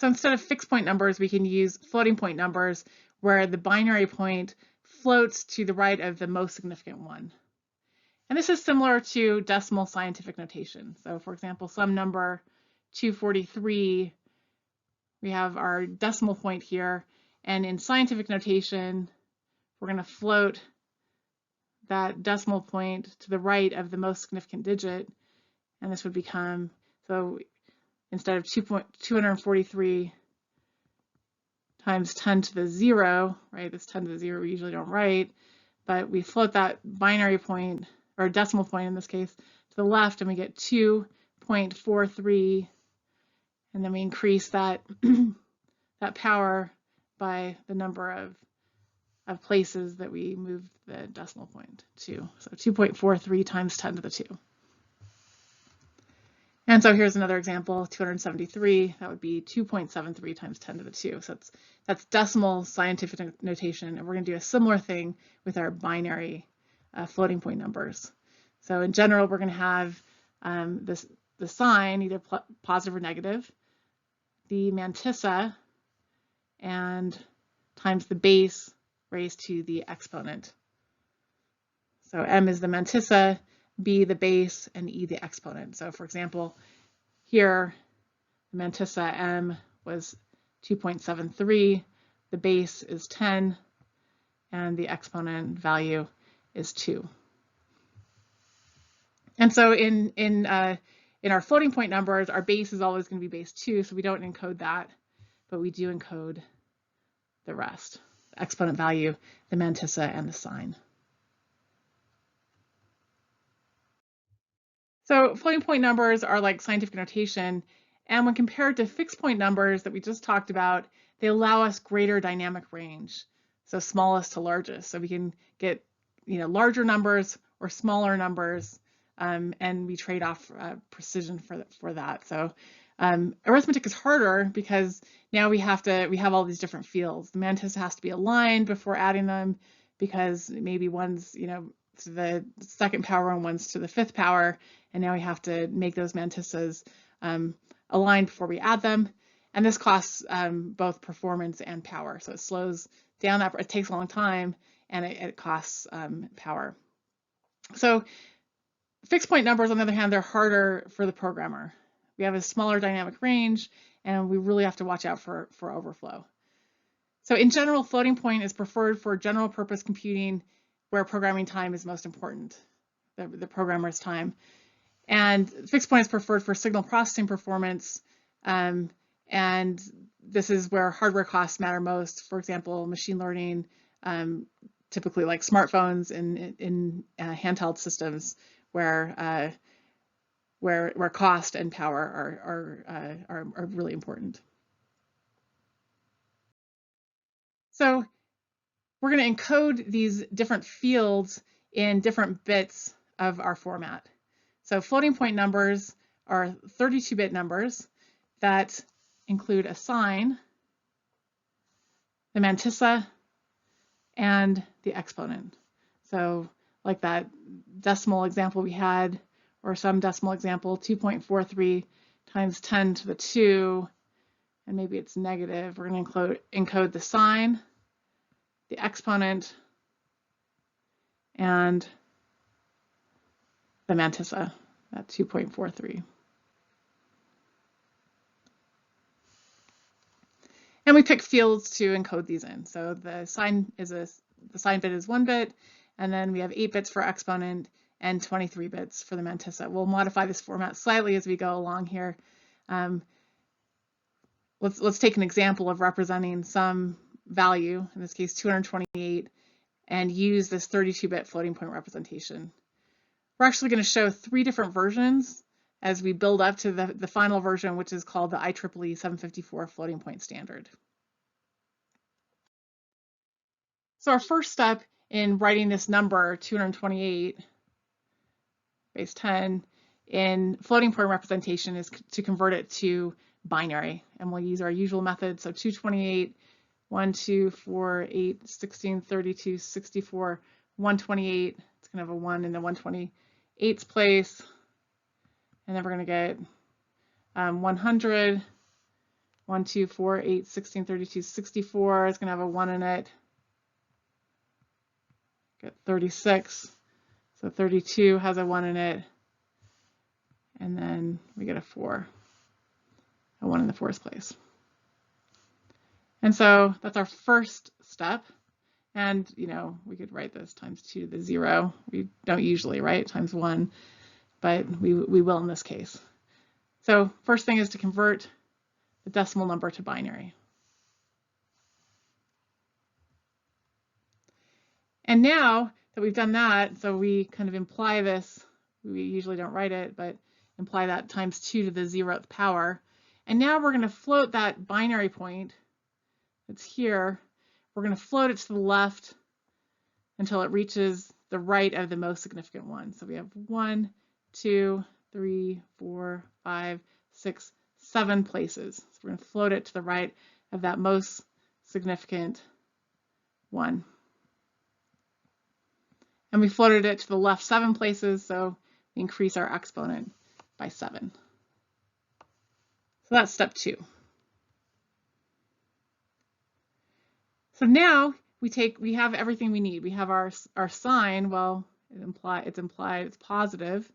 So instead of fixed point numbers, we can use floating point numbers where the binary point floats to the right of the most significant one. And this is similar to decimal scientific notation. So for example, some number 243, we have our decimal point here, and in scientific notation, we're going to float that decimal point to the right of the most significant digit, and this would become, so instead of 243 times 10 to the 0, right, this 10 to the 0 we usually don't write, but we float that binary point, or decimal point in this case, to the left, and we get 2.43, and then we increase that, that power by the number of places that we move the decimal point to. So 2.43 times 10 to the 2. And so here's another example, 273, that would be 2.73 times 10 to the 2. So that's decimal scientific notation, and we're going to do a similar thing with our binary floating point numbers. So in general, we're going to have the sign, either positive or negative, the mantissa, and times the base raised to the exponent. So m is the mantissa, b the base, and e the exponent. So for example, here the mantissa m was 2.73, the base is 10, and the exponent value is 2. And so in our floating point numbers, our base is always going to be base 2, so we don't encode that, but we do encode the rest, the exponent value, the mantissa, and the sign. So floating point numbers are like scientific notation, and when compared to fixed point numbers that we just talked about, they allow us greater dynamic range, so smallest to largest. So we can get, larger numbers or smaller numbers, and we trade off precision for that. So arithmetic is harder because now we have all these different fields. The mantissa has to be aligned before adding them, because maybe one's to the second power and one's to the fifth power, and now we have to make those mantissas aligned before we add them. And this costs both performance and power. So it slows down that, it takes a long time, and it costs power. So fixed point numbers, on the other hand, they're harder for the programmer. We have a smaller dynamic range, and we really have to watch out for overflow. So in general, floating point is preferred for general purpose computing where programming time is most important, the programmer's time. And fixed point is preferred for signal processing performance, and this is where hardware costs matter most. For example, machine learning, typically like smartphones in handheld systems, where cost and power are really important. So we're going to encode these different fields in different bits of our format. So floating point numbers are 32-bit numbers that include a sign, the mantissa, and the exponent. So like that decimal example we had, or some decimal example, 2.43 times 10 to the 2, and maybe it's negative. We're going to encode the sign, the exponent, and the mantissa at 2.43. And we pick fields to encode these in. So the sign bit is 1 bit, and then we have 8 bits for exponent and 23 bits for the mantissa. We'll modify this format slightly as we go along here. Let's take an example of representing some value, in this case 228, and use this 32-bit floating point representation. We're actually going to show 3 different versions as we build up to the final version, which is called the IEEE 754 floating point standard. So our first step in writing this number, 228 base 10, in floating point representation is to convert it to binary. And we'll use our usual method. So 228, 1, 2, 4, 8, 16, 32, 64, 128. It's going to have a 1 in the 128's place. And then we're going to get 100, 1, 2, 4, 8, 16, 32, 64 is going to have a 1 in it. Get 36. So 32 has a 1 in it. And then we get a 4. A 1 in the 4th place. And so that's our first step. And, you know, we could write this times 2 to the 0. We don't usually, right? Times 1. But we will in this case. So first thing is to convert the decimal number to binary. And now that we've done that, so we kind of imply this, we usually don't write it, but imply that times 2 to the 0th power. And now we're going to float that binary point that's here. We're going to float it to the left until it reaches the right of the most significant one. So we have 1, 2, 3, 4, 5, 6, 7 places. So we're going to float it to the right of that most significant one. And we floated it to the left 7 places, so we increase our exponent by 7. So that's step 2. So now we have everything we need. We have our sign. Well, it's implied it's positive.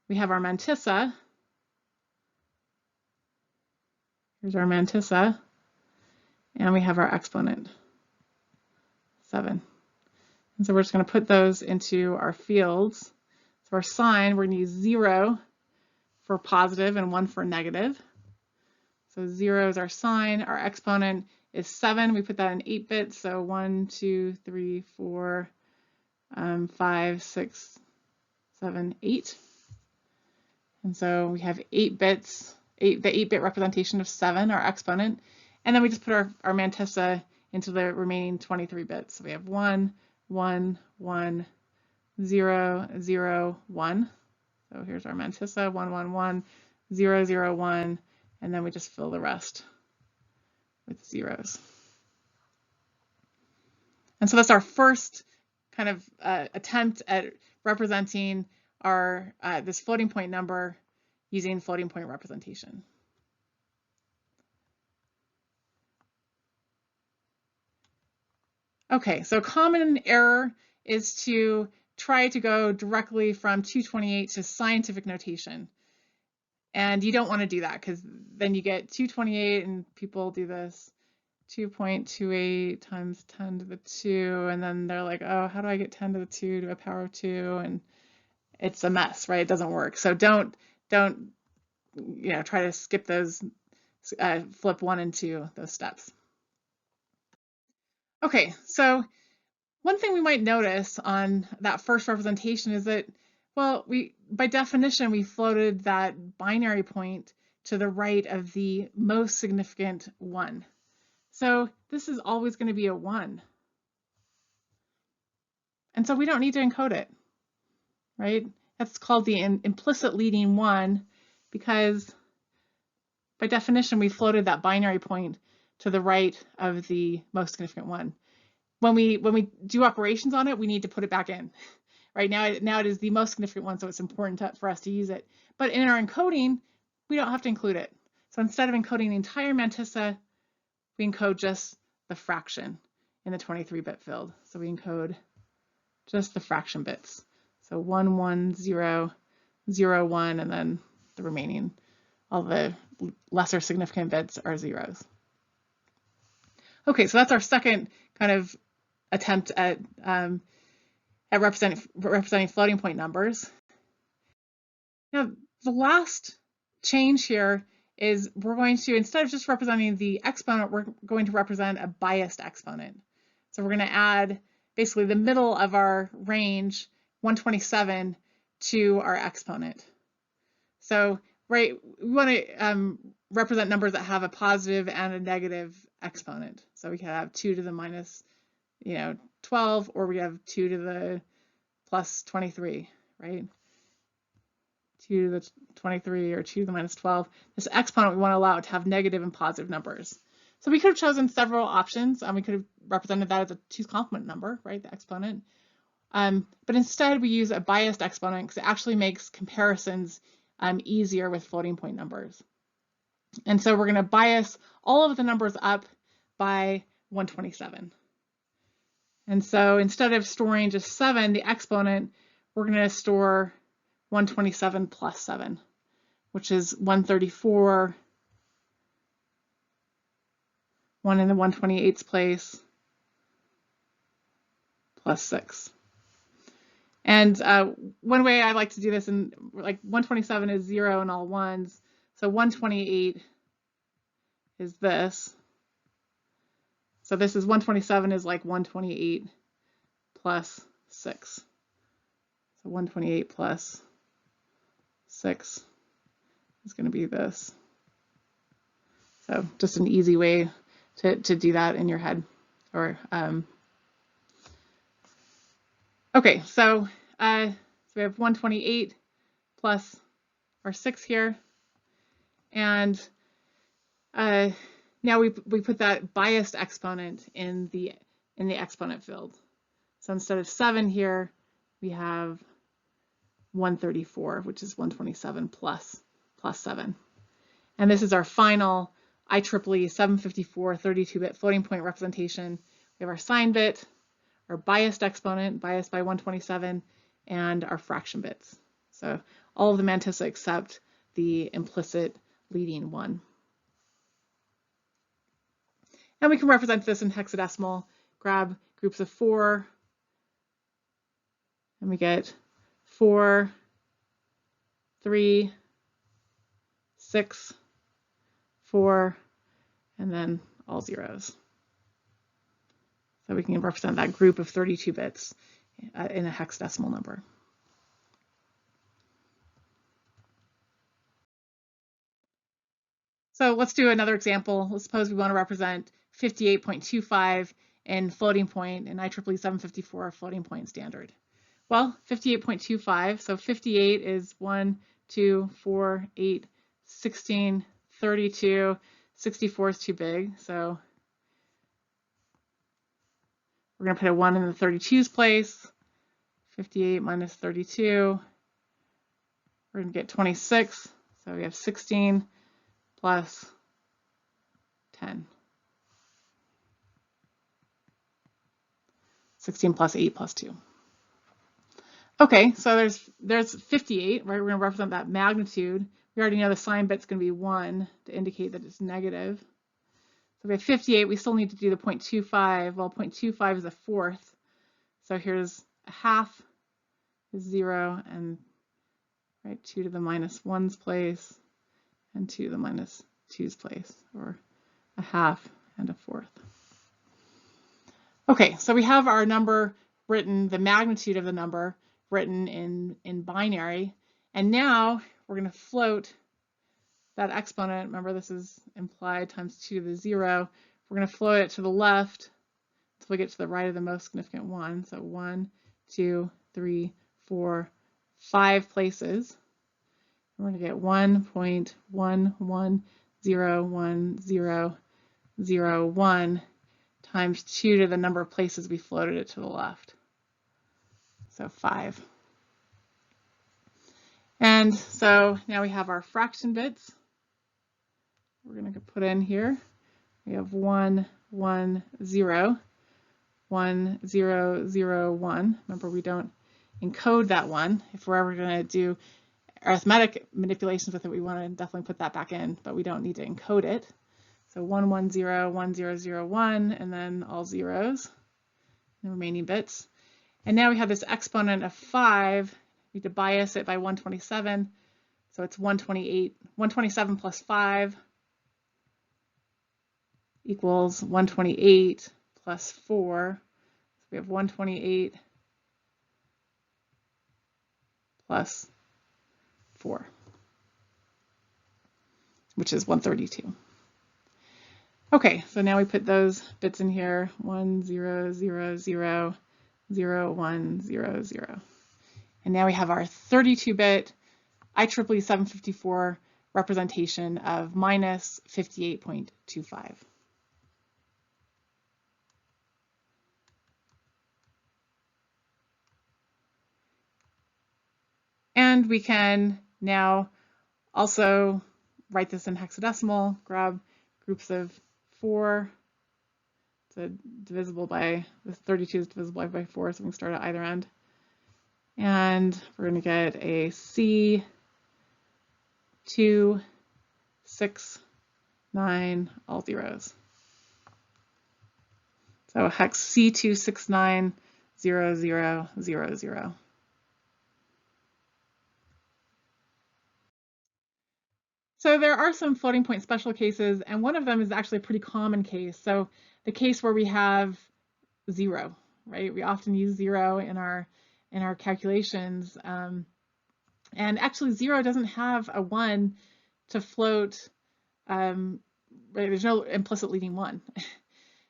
We have our mantissa. Here's our mantissa. And we have our exponent, 7. And so we're just going to put those into our fields. So our sign, we're going to use 0 for positive and 1 for negative. So 0 is our sign. Our exponent is 7. We put that in 8 bits. So 1, 2, 3, 4, 5, 6, 7, 8. And so we have 8 bits, the 8-bit representation of 7, our exponent. And then we just put our mantissa into the remaining 23 bits. So we have 1, 1, 1, 0, 0, 1. So here's our mantissa, 1, 1, 1, 0, 0, 1, and then we just fill the rest with zeros. And so that's our first kind of attempt at representing our this floating point number using floating point representation. Okay, so common error is to try to go directly from 228 to scientific notation. And you don't want to do that because then you get 228 and people do this 2.28 times 10 to the 2, and then they're like, oh, how do I get 10 to the 2 to a power of 2? And it's a mess, right? It doesn't work. So don't try to skip those, flip 1 and 2, those steps. Okay, so one thing we might notice on that first representation is that, well, by definition, we floated that binary point to the right of the most significant one. So this is always going to be a 1. And so we don't need to encode it, right? That's called the implicit leading 1 because by definition, we floated that binary point to the right of the most significant one. When we do operations on it, we need to put it back in. Right now it is the most significant one, so it's important for us to use it. But in our encoding, we don't have to include it. So instead of encoding the entire mantissa, we encode just the fraction in the 23-bit field. So we encode just the fraction bits. So 1, 1, 0, 0, 1, and then the remaining, all the lesser significant bits are zeros. Okay, so that's our second kind of attempt at representing floating point numbers. Now, the last change here is we're going to, instead of just representing the exponent, we're going to represent a biased exponent. So we're going to add basically the middle of our range, 127, to our exponent. So, right, we want to represent numbers that have a positive and a negative exponent. So we can have 2 to the minus 12, or we have 2 to the plus 23, right? 2 to the 23 or 2 to the minus 12. This exponent, we want to allow it to have negative and positive numbers. So we could have chosen several options. We could have represented that as a 2's complement number, right, the exponent. But instead, we use a biased exponent because it actually makes comparisons easier with floating point numbers. And so we're going to bias all of the numbers up by 127. And so instead of storing just 7, the exponent, we're going to store 127 plus 7, which is 134, 1 in the 128's place, plus 6. And one way I like to do this, and like 127 is 0 and all ones, so 128 is this. So this is 127 is like 128 plus 6. So 128 plus 6 is going to be this. So just an easy way to do that in your head. Or okay, so we have 128 plus our 6 here, and now we put that biased exponent in the exponent field. So instead of 7 here, we have 134, which is 127 plus 7. And this is our final IEEE 754 32-bit floating point representation. We have our sign bit, our biased exponent, biased by 127, and our fraction bits. So all of the mantissa except the implicit leading one. And we can represent this in hexadecimal, grab groups of 4, and we get 4, 3, 6, 4, and then all zeros. So we can represent that group of 32 bits in a hexadecimal number. So let's do another example. Let's suppose we want to represent 58.25 in floating point in IEEE 754 floating point standard. Well, 58.25, so 58 is 1, 2, 4, 8, 16, 32, 64 is too big, so we're going to put a 1 in the 32's place. 58 minus 32, we're going to get 26, so we have 16 plus 10. 16 plus 8 plus 2. Okay, so there's 58, right? We're going to represent that magnitude. We already know the sign bit's going to be 1 to indicate that it's negative. So we have 58. We still need to do the 0.25. Well, 0.25 is a fourth. So here's a half is 0, and right, 2 to the minus 1's place, and 2 to the minus 2's place, or a half and a fourth. Okay, so we have our number written, the magnitude of the number written in binary, and now we're going to float that exponent. Remember, this is implied times 2 to the 0. We're going to float it to the left until we get to the right of the most significant one. So 1, 2, 3, 4, 5 places. And we're going to get 1.11101001 times 2 to the number of places we floated it to the left. So 5. And so now we have our fraction bits. We're going to put in here. We have 1, 1, 0, 1, 0, 0, 1. Remember, we don't encode that one. If we're ever going to do arithmetic manipulations with it, we want to definitely put that back in, but we don't need to encode it. So 1, 1, 0, 1, 0, 0, 1, and then all zeros, the remaining bits. And now we have this exponent of 5. We need to bias it by 127. So it's 127 plus 5 equals 128 plus 4. So we have 128 plus 4, which is 132. Okay, so now we put those bits in here, 1, 0, 0, 0, 0, 1, 0, 0. And now we have our 32-bit IEEE 754 representation of minus 58.25. And we can now also write this in hexadecimal, grab groups of 4. So divisible by, this 32 is divisible by 4, so we can start at either end. And we're going to get a C, 2, 6, 9, all zeros. So hex C2690000. So there are some floating point special cases, and one of them is actually a pretty common case. So the case where we have 0, right? We often use 0 in our calculations, and actually 0 doesn't have a 1 to float. Right? There's no implicit leading 1.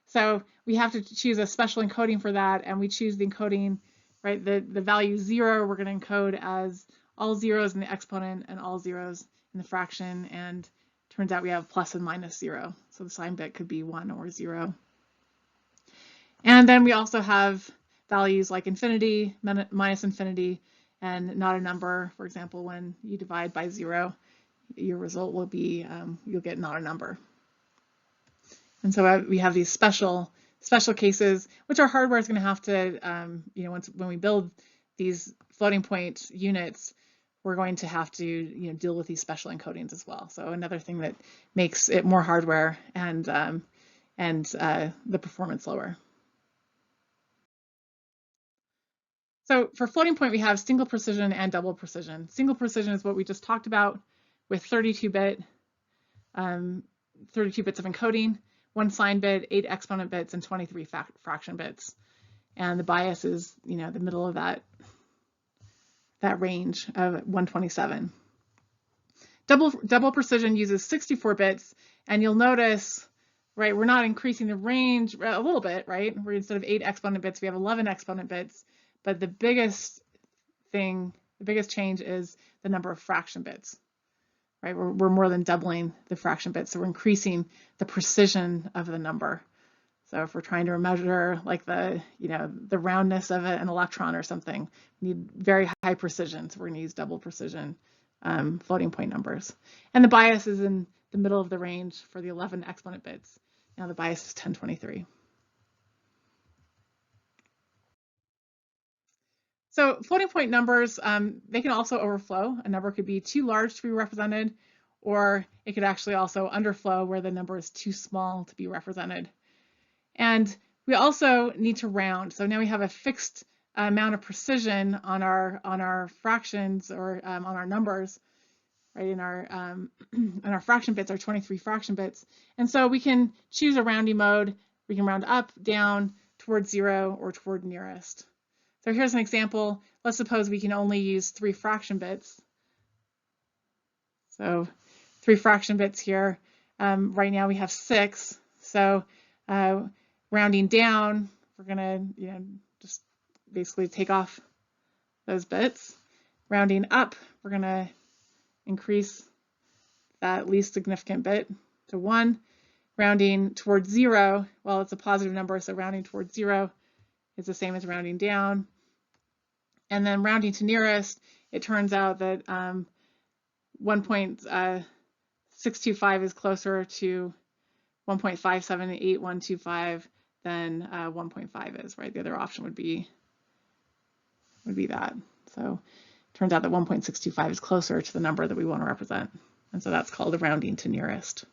So we have to choose a special encoding for that, and we choose the encoding, right? The value 0 we're going to encode as all zeros in the exponent and all zeros in the fraction, and turns out we have plus and minus 0. So the sign bit could be 1 or 0. And then we also have values like infinity, minus infinity, and not a number. For example, when you divide by 0, your result will be, you'll get not a number. And so we have these special cases, which our hardware is going to have to, when we build these floating point units, we're going to have to, deal with these special encodings as well. So another thing that makes it more hardware and the performance lower. So for floating point, we have single precision and double precision. Single precision is what we just talked about with 32 bits of encoding, 1 sign bit, 8 exponent bits, and 23 fraction bits. And the bias is, the middle of that range of 127. Double precision uses 64 bits, and you'll notice, right, we're not increasing the range a little bit, right? Where instead of 8 exponent bits, we have 11 exponent bits. But the biggest change is the number of fraction bits, right? We're more than doubling the fraction bits, so we're increasing the precision of the number. So if we're trying to measure like the roundness of an electron or something, we need very high precision. So we're going to use double precision floating point numbers. And the bias is in the middle of the range for the 11 exponent bits. Now the bias is 1023. So floating point numbers, they can also overflow. A number could be too large to be represented, or it could actually also underflow where the number is too small to be represented. And we also need to round. So now we have a fixed amount of precision on our fractions or on our numbers, right? In our fraction bits, our 23 fraction bits. And so we can choose a rounding mode. We can round up, down, toward 0, or toward nearest. So here's an example. Let's suppose we can only use 3 fraction bits. So 3 fraction bits here. Right now we have 6. So rounding down, we're going to just basically take off those bits. Rounding up, we're going to increase that least significant bit to 1. Rounding towards 0, well, it's a positive number, so rounding towards 0 is the same as rounding down. And then rounding to nearest, it turns out that 1.625 is closer to 1.578125 than 1.5 is, right? The other option would be that. So it turns out that 1.625 is closer to the number that we want to represent. And so that's called a rounding to nearest.